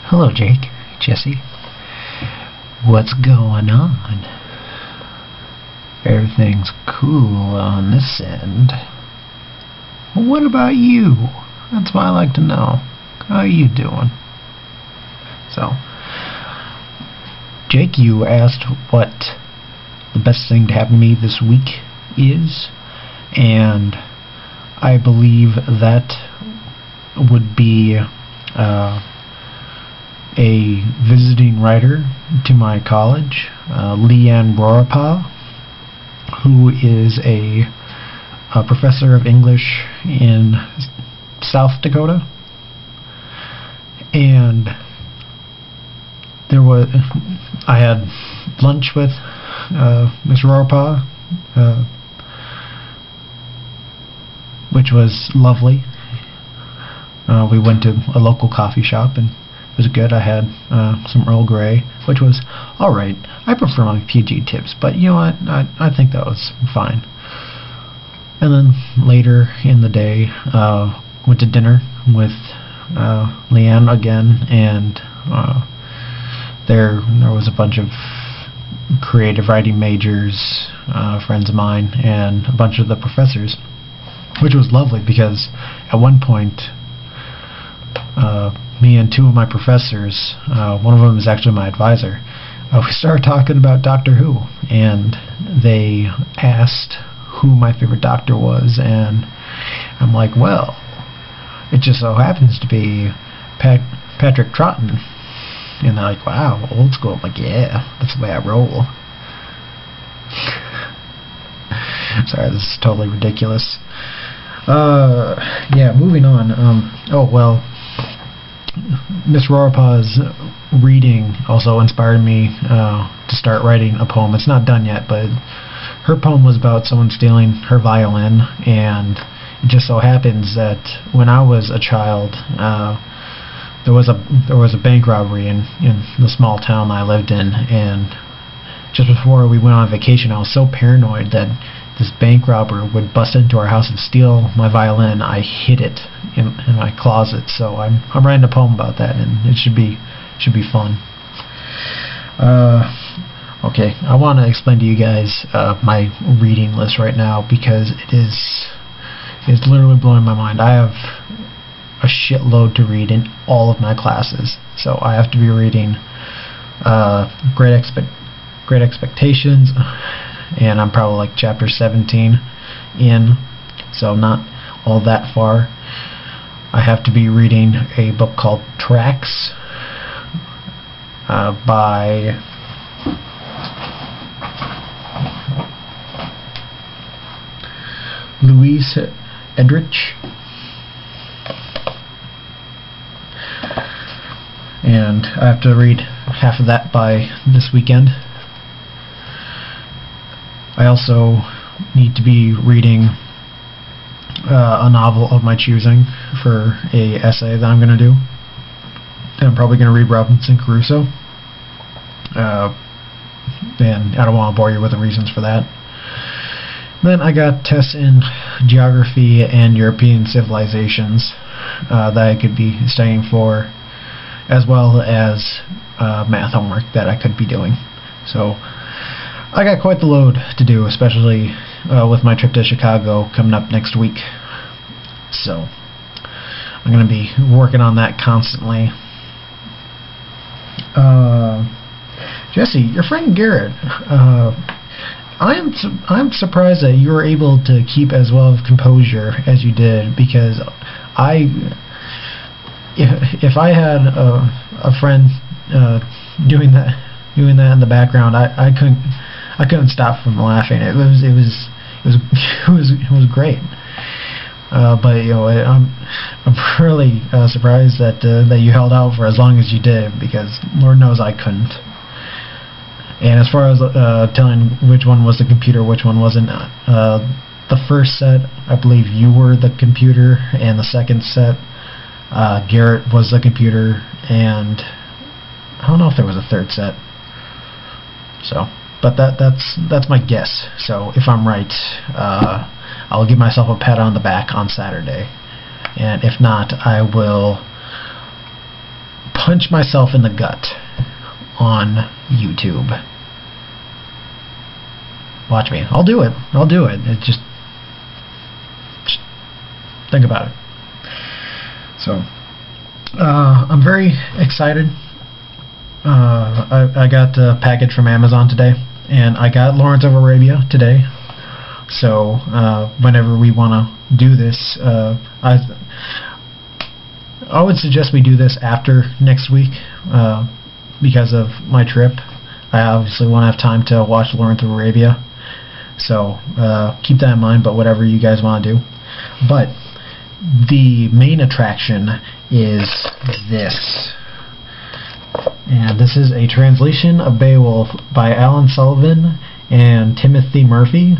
Hello, Jake. Jesse. What's going on? Everything's cool on this end. Well, what about you? That's what I like to know. How are you doing? So, Jake, you asked what the best thing to happen to me this week is, and I believe that would be a visiting writer to my college, Leanne Rorapa, who is a professor of English in South Dakota. And I had lunch with Ms. Rorapa, which was lovely. We went to a local coffee shop and it was good. I had some Earl Grey, which was alright. I prefer my PG tips, but you know what? I think that was fine. And then later in the day, went to dinner with Leanne again, and there was a bunch of creative writing majors, friends of mine, and a bunch of the professors, which was lovely because at one point me and two of my professors, one of them is actually my advisor, we started talking about Doctor Who, and they asked who my favorite Doctor was, and I'm like, well, it just so happens to be Patrick Troughton. And they're like, wow, old school. I'm like, yeah, that's the way I roll. Sorry, this is totally ridiculous. Yeah, moving on. Oh, well, Miss Rorapa's reading also inspired me to start writing a poem. It's not done yet, but her poem was about someone stealing her violin, and it just so happens that when I was a child, there was a bank robbery in the small town I lived in, and just before we went on vacation, I was so paranoid that this bank robber would bust into our house and steal my violin. I hid it in my closet, so I'm writing a poem about that, and it should be fun. Okay, I want to explain to you guys my reading list right now, because it's literally blowing my mind. I have a shitload to read in all of my classes, so I have to be reading Great Expectations, and I'm probably like chapter 17 in, so not all that far. I have to be reading a book called Tracks by Louise Edrich, and I have to read half of that by this weekend. I also need to be reading a novel of my choosing for a essay that I'm going to do. I'm probably going to read Robinson Crusoe, and I don't want to bore you with the reasons for that. Then I got tests in geography and European civilizations that I could be studying for, as well as math homework that I could be doing. So I got quite the load to do, especially with my trip to Chicago coming up next week. So I'm going to be working on that constantly. Jesse, your friend Garrett, I'm surprised that you were able to keep as well of composure as you did, because if I had a friend doing that in the background, I couldn't stop from laughing. It was great. But you know, I'm really surprised that you held out for as long as you did, because Lord knows I couldn't. And as far as telling which one was the computer, which one wasn't, the first set, I believe you were the computer, and the second set, Garrett was the computer, and I don't know if there was a third set. So, but that's my guess. So if I'm right, I'll give myself a pat on the back on Saturday, and if not, I will punch myself in the gut on YouTube. Watch me. I'll do it. I'll do it. It just think about it. So, I'm very excited. I got a package from Amazon today, and I got Lawrence of Arabia today. So, whenever we want to do this, I would suggest we do this after next week, because of my trip. I obviously won't have time to watch Lawrence of Arabia. So, keep that in mind, but whatever you guys want to do. But the main attraction is this. And this is a translation of Beowulf by Alan Sullivan and Timothy Murphy.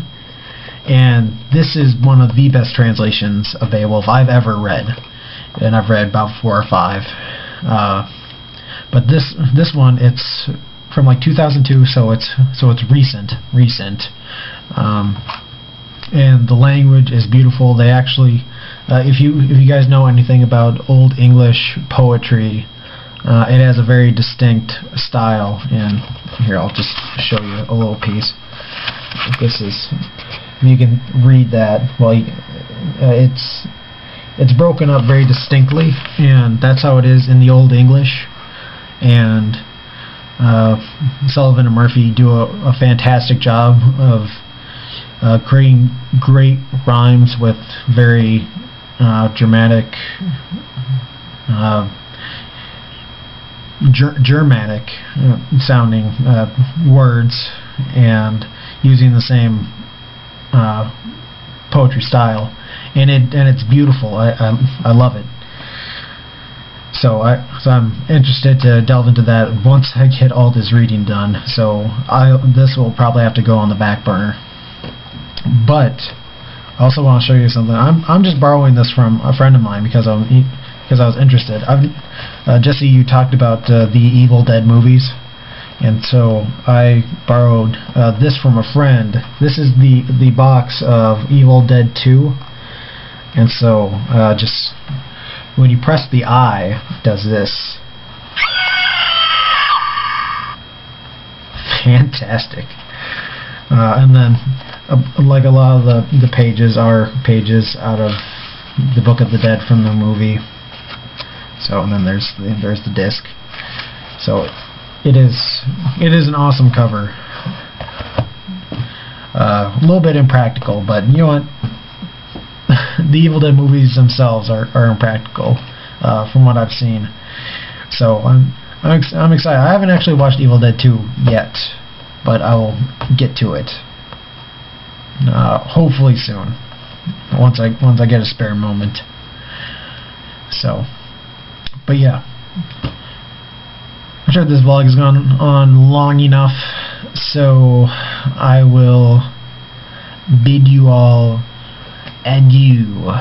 And this is one of the best translations of Beowulf I've ever read. And I've read about 4 or 5. But this one, it's from like 2002, so it's recent. And the language is beautiful. They actually, if you guys know anything about Old English poetry, it has a very distinct style. And here, I'll just show you a little piece. This is, you can read that. Well, it's broken up very distinctly, and that's how it is in the Old English. And Sullivan and Murphy do a fantastic job of creating great rhymes with very dramatic, Germanic sounding words, and using the same poetry style, and it's beautiful. I love it. So I'm interested to delve into that once I get all this reading done. So this will probably have to go on the back burner. But I also want to show you something. I'm just borrowing this from a friend of mine because I was interested. Jesse, you talked about the Evil Dead movies, and so I borrowed this from a friend. This is the box of Evil Dead 2, and so just when you press the eye, it does this. Fantastic. And then, like a lot of the pages are pages out of the Book of the Dead from the movie. So, and then there's the disc. So, it is an awesome cover. A little bit impractical, but you know what? The Evil Dead movies themselves are impractical, from what I've seen. So I'm excited. I haven't actually watched Evil Dead 2 yet, but I will get to it. Hopefully soon, once I get a spare moment. So, but yeah, I'm sure this vlog has gone on long enough, so I will bid you all adieu.